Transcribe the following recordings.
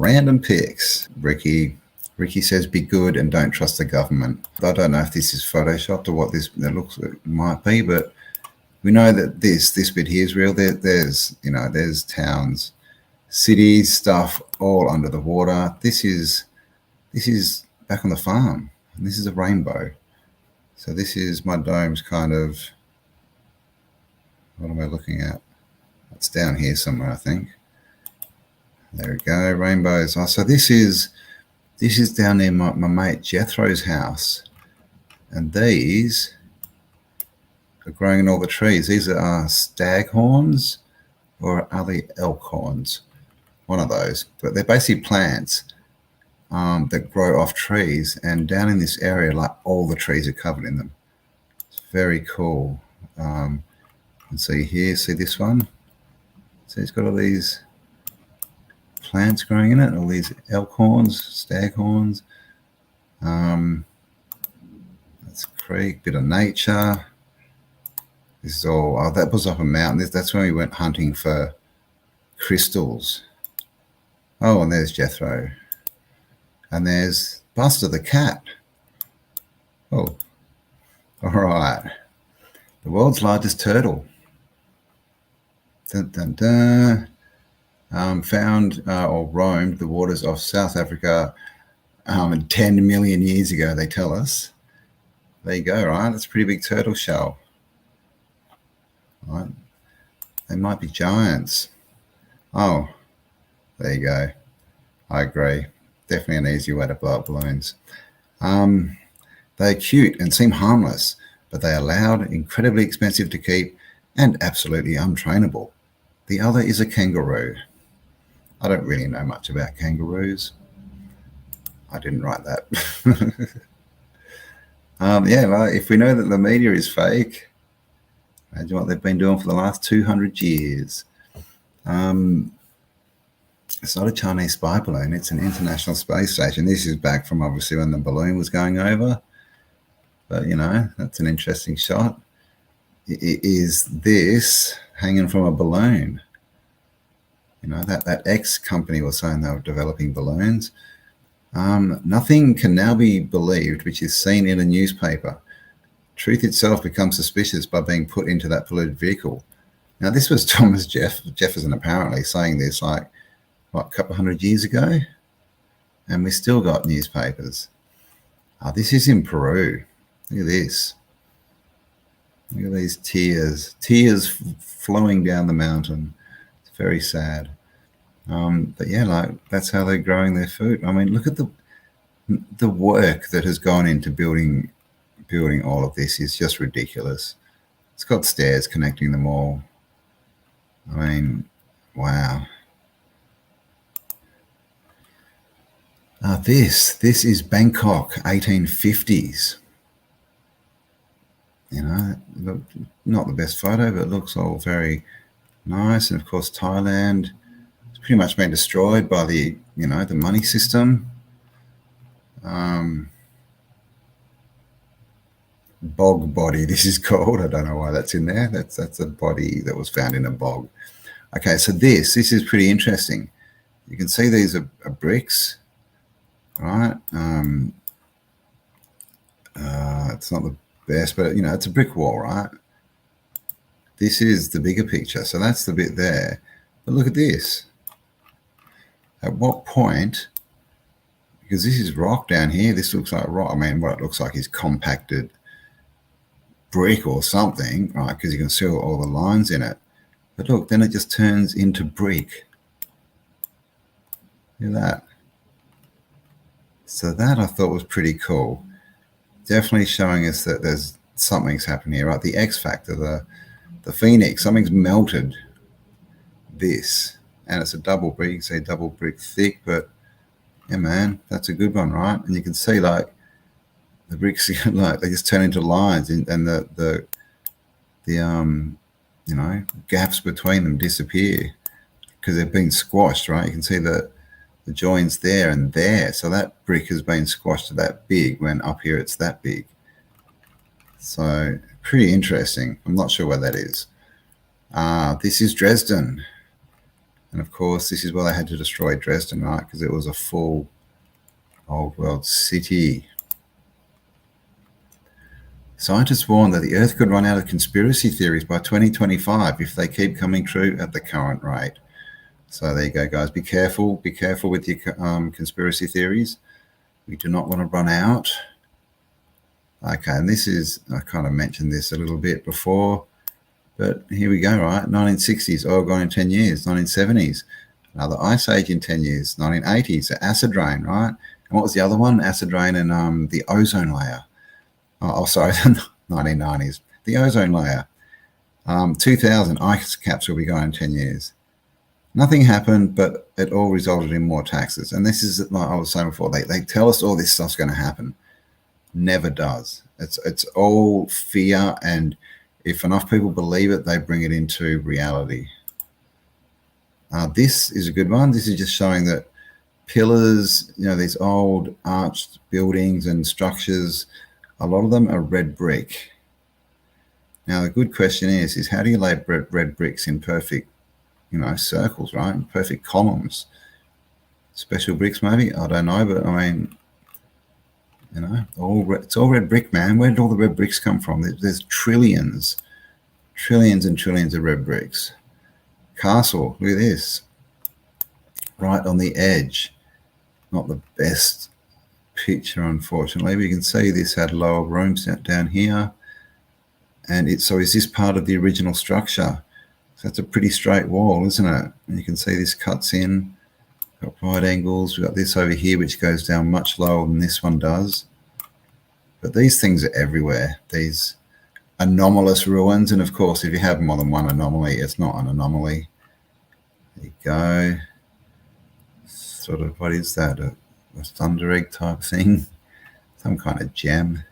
Random pics. Ricky says, be good and don't trust the government. I don't know if this is photoshopped or what this looks like might be, but we know that this bit here is real. There's towns, cities, stuff all under the water. This is back on the farm, and this is a rainbow. So this is my dome's kind of, what am I looking at? It's down here somewhere, I think. There we go, rainbows. Oh, so this is down near my mate Jethro's house, and these are growing in all the trees. These are stag horns, or are they elk horns? One of those, but they're basically plants that grow off trees, and down in this area, like all the trees are covered in them. It's very cool. And see here, see this one? So it's got all these plants growing in it, all these elk horns, stag horns. That's a creek, bit of nature. This is all, oh, that was up a mountain. That's when we went hunting for crystals. Oh, and there's Jethro. And there's Buster the cat. Oh, all right. The world's largest turtle. Dun, dun, dun. Found or roamed the waters of South Africa 10 million years ago, they tell us. There you go, right? That's a pretty big turtle shell. Right. They might be giants. Oh, there you go. I agree. Definitely an easy way to blow up balloons. They're cute and seem harmless, but they are loud, incredibly expensive to keep, and absolutely untrainable. The other is a kangaroo. I don't really know much about kangaroos. I didn't write that. Yeah, well, if we know that the media is fake, imagine what they've been doing for the last 200 years. It's not a Chinese spy balloon. It's an international space station. This is back from obviously when the balloon was going over. But, you know, that's an interesting shot. Is this hanging from a balloon? You know, that X company was saying they were developing balloons. Nothing can now be believed which is seen in a newspaper. Truth itself becomes suspicious by being put into that polluted vehicle. Now, this was Thomas Jefferson apparently saying this, like, what, a couple of 100 years ago? And we still got newspapers. This is in Peru. Look at this. Look at these tears flowing down the mountain. It's very sad. But yeah, like, that's how they're growing their food. I mean, look at the work that has gone into building all of this is just ridiculous. It's got stairs connecting them all. I mean, wow. This is Bangkok, 1850s. You know, look, not the best photo, but it looks all very nice. And of course, Thailand, it's pretty much been destroyed by the money system. Bog body, this is called. I don't know why that's in there. That's a body that was found in a bog. Okay, so this is pretty interesting. You can see these are bricks, right? It's not the best, but you know, it's a brick wall, right? This is the bigger picture, so that's the bit there. But look at this. At what point, because this is rock down here, this looks like rock. I mean, what it looks like is compacted brick or something, right? Because you can see all the lines in it. But look, then it just turns into brick. Look at that. So that I thought was pretty cool. Definitely showing us that there's something's happening here, right? The X factor, the phoenix, something's melted this. And it's a double brick, you can say double brick thick, but yeah, man, that's a good one, right? And you can see like the bricks, like they just turn into lines, and the you know, gaps between them disappear because they've been squashed, right? You can see the joins there and there. So that brick has been squashed to that big, when up here it's that big. So pretty interesting. I'm not sure where that is. This is Dresden. And of course, this is why they had to destroy Dresden, right? Because it was a full old world city. Scientists warn that the Earth could run out of conspiracy theories by 2025 if they keep coming true at the current rate. So there you go, guys. Be careful. Be careful with your conspiracy theories. We do not want to run out. Okay, and this is, I kind of mentioned this a little bit before, but here we go, right? 1960s, oil gone in 10 years. 1970s, another ice age in 10 years. 1980s, acid rain, right? And what was the other one? Acid rain and the ozone layer. Oh, sorry, 1990s, the ozone layer. 2000, ice caps will be gone in 10 years. Nothing happened, but it all resulted in more taxes. And this is, like I was saying before, they tell us all this stuff's going to happen. Never does. It's all fear, and if enough people believe it, they bring it into reality. This is a good one. This is just showing that pillars, these old arched buildings and structures, a lot of them are red brick. Now, the good question is how do you lay red bricks in perfect, circles, right? Perfect columns. Special bricks, maybe? I don't know, but I mean, it's all red brick, man. Where did all the red bricks come from? There's trillions and trillions of red bricks. Castle, look at this. Right on the edge. Not the best picture, unfortunately, but you can see this had lower rooms down here. And so is this part of the original structure? So that's a pretty straight wall, isn't it? And you can see this cuts in. Got right angles. We've got this over here, which goes down much lower than this one does. But these things are everywhere. These anomalous ruins. And of course, if you have more than one anomaly, it's not an anomaly. There you go. Sort of, what is that? A thunder egg type thing? Some kind of gem.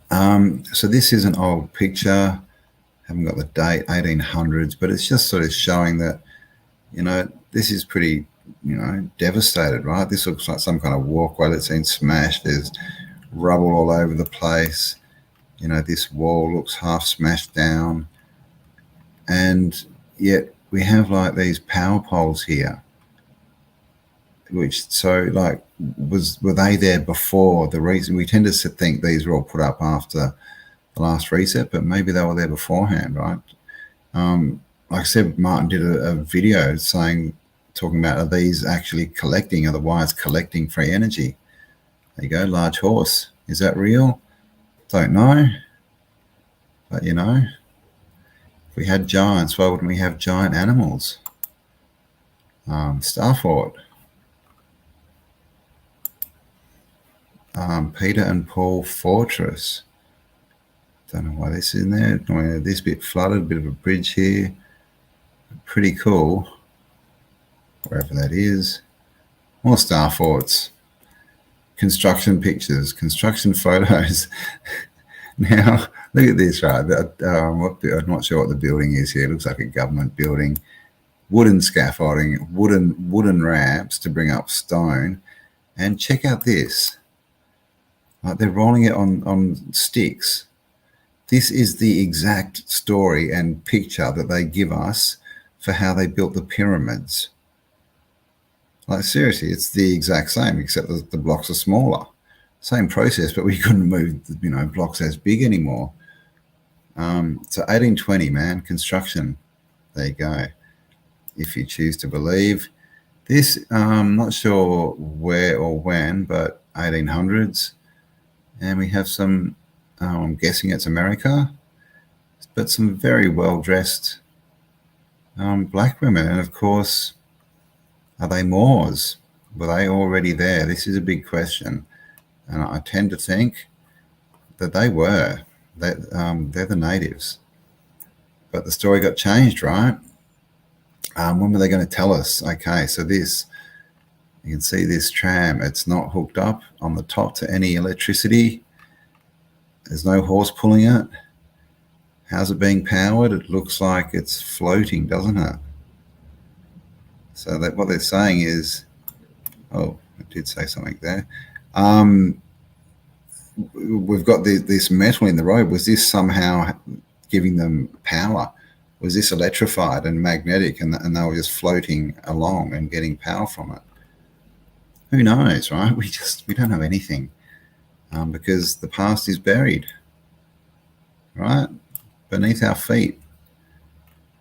So this is an old picture. Haven't got the date, 1800s, but it's just sort of showing that, this is pretty, devastated, right? This looks like some kind of walkway that's been smashed. There's rubble all over the place. This wall looks half smashed down. And yet we have like these power poles here, which, so like, were they there before the reason? We tend to think these were all put up after the last reset, but maybe they were there beforehand, right? Like I said, Martin did a video talking about, are these actually collecting? Are the wires collecting free energy? There you go, large horse. Is that real? Don't know. But if we had giants, why wouldn't we have giant animals? Star Fort. Peter and Paul Fortress. Don't know why this is in there. This bit flooded, a bit of a bridge here. Pretty cool. Wherever that is. More Star Forts. Construction pictures, construction photos. Now, look at this, right? I'm not sure what the building is here. It looks like a government building. Wooden scaffolding, wooden ramps to bring up stone. And check out this. Like they're rolling it on sticks. This is the exact story and picture that they give us for how they built the pyramids. Like seriously, it's the exact same, except that the blocks are smaller. Same process, but we couldn't move, blocks as big anymore. So 1820, man, construction. There you go. If you choose to believe. This, I'm not sure where or when, but 1800s. And we have some, I'm guessing it's America, but some very well-dressed black women. And of course, are they Moors? Were they already there? This is a big question. And I tend to think that they were. They're the natives. But the story got changed, right? When were they going to tell us? Okay, so this, you can see this tram. It's not hooked up on the top to any electricity. There's no horse pulling it. How's it being powered? It looks like it's floating, doesn't it? So that what they're saying is, oh, I did say something there. We've got this metal in the road. Was this somehow giving them power? Was this electrified and magnetic, and they were just floating along and getting power from it? Who knows, right? We don't know anything, because the past is buried, right, beneath our feet.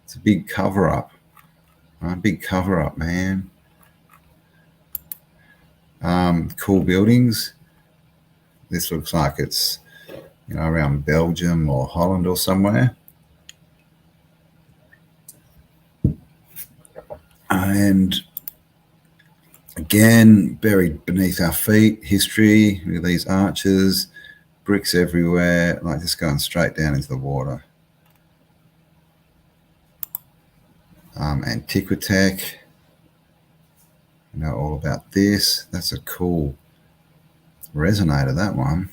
It's a big cover-up, right? Big cover-up, man. Cool buildings. This looks like it's, you know, around Belgium or Holland or somewhere. And again, buried beneath our feet, history. Look at these arches, bricks everywhere, like just going straight down into the water. Antiquitech. You know all about this. That's a cool resonator, that one.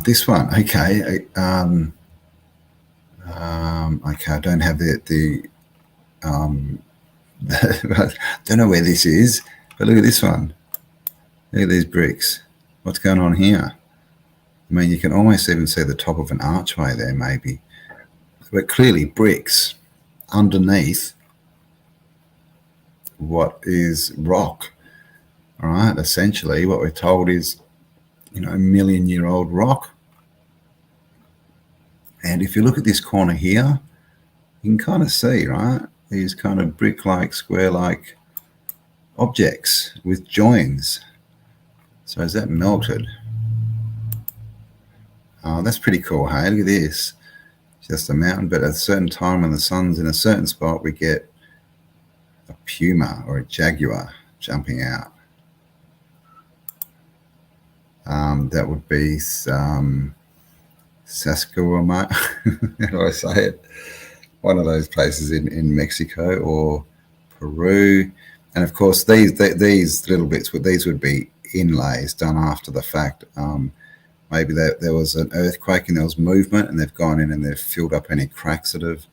This one, okay. Okay, I don't have the don't know where this is, but look at this one. Look at these bricks. What's going on here? I mean, you can almost even see the top of an archway there, maybe. But clearly bricks underneath what is rock. All right, essentially what we're told is, you know, 1,000,000-year-old rock. And if you look at this corner here, you can kind of see, right, these kind of brick-like, square-like objects with joins. So is that melted? Oh, that's pretty cool, hey? Look at this. Just a mountain, but at a certain time when the sun's in a certain spot, we get a puma or a jaguar jumping out. That would be Saskatchewan. How do I say it? One of those places in Mexico or Peru. And of course, these little bits, these would be inlays done after the fact. Maybe there was an earthquake and there was movement, and they've gone in and they've filled up any cracks that have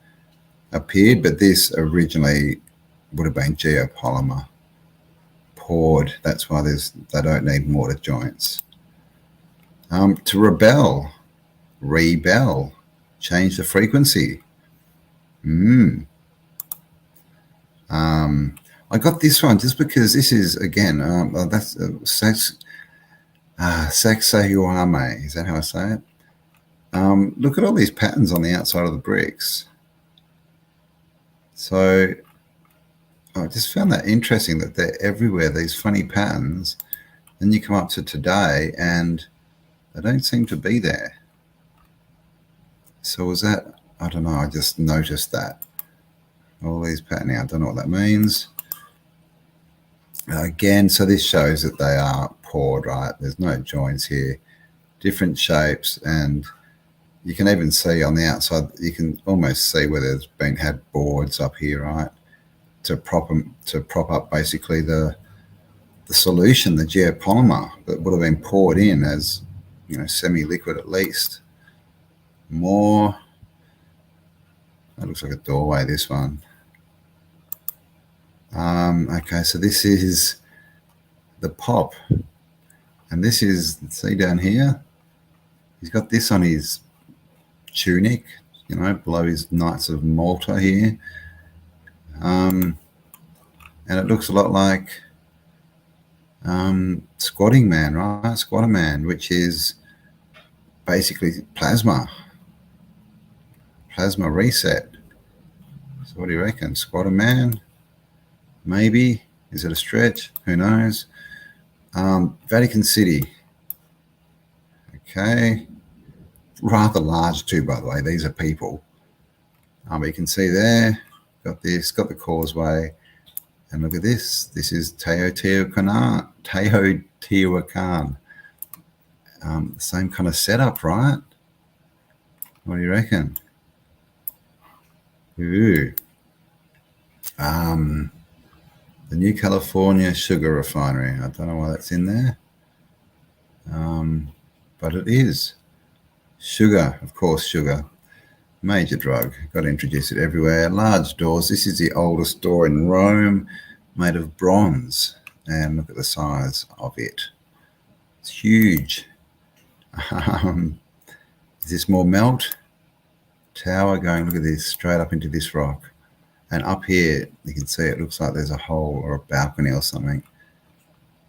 appeared. But this originally would have been geopolymer poured. That's why they don't need mortar joints. To rebel, change the frequency. I got this one just because this is, again, that's Sacsayhuame. Is that how I say it? Look at all these patterns on the outside of the bricks. So I just found that interesting that they're everywhere, these funny patterns. Then you come up to today and they don't seem to be there. So was that, I don't know, I just noticed that. All these patterning, I don't know what that means. Again, so this shows that they are poured, right? There's no joints here, different shapes, and you can even see on the outside, you can almost see where there's been had boards up here, right? To prop up basically the solution, the geopolymer that would have been poured in as, you know, semi-liquid at least. More. That looks like a doorway, this one. Okay, so this is the pop. And this is, see down here, he's got this on his tunic, you know, below his Knights of Malta here. And it looks a lot like Squatting Man, right? Squatter Man, which is basically plasma reset. So what do you reckon? Squatter Man? Maybe. Is it a stretch? Who knows? Vatican City. Okay. Rather large too, by the way. These are people. But you can see there, got this, got the causeway. And look at this. This is Teotihuacan. Same kind of setup, right? What do you reckon? Ooh. The New California Sugar Refinery. I don't know why that's in there. But it is. Sugar, of course, sugar. Major drug. Got to introduce it everywhere. Large doors. This is the oldest door in Rome, made of bronze. And look at the size of it. It's huge. Is this more melt? tower going, look at this, straight up into this rock. And up here, you can see it looks like there's a hole or a balcony or something.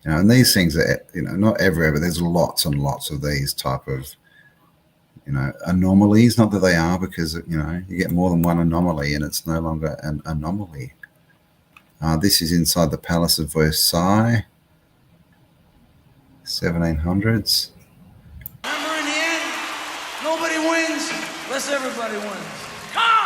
You know, and these things are, you know, not everywhere, but there's lots and lots of these type of, you know, anomalies. Not that they are, because, you know, you get more than one anomaly and it's no longer an anomaly. This is inside the Palace of Versailles, 1700s. Remember, in the end, nobody wins unless everybody wins. Come!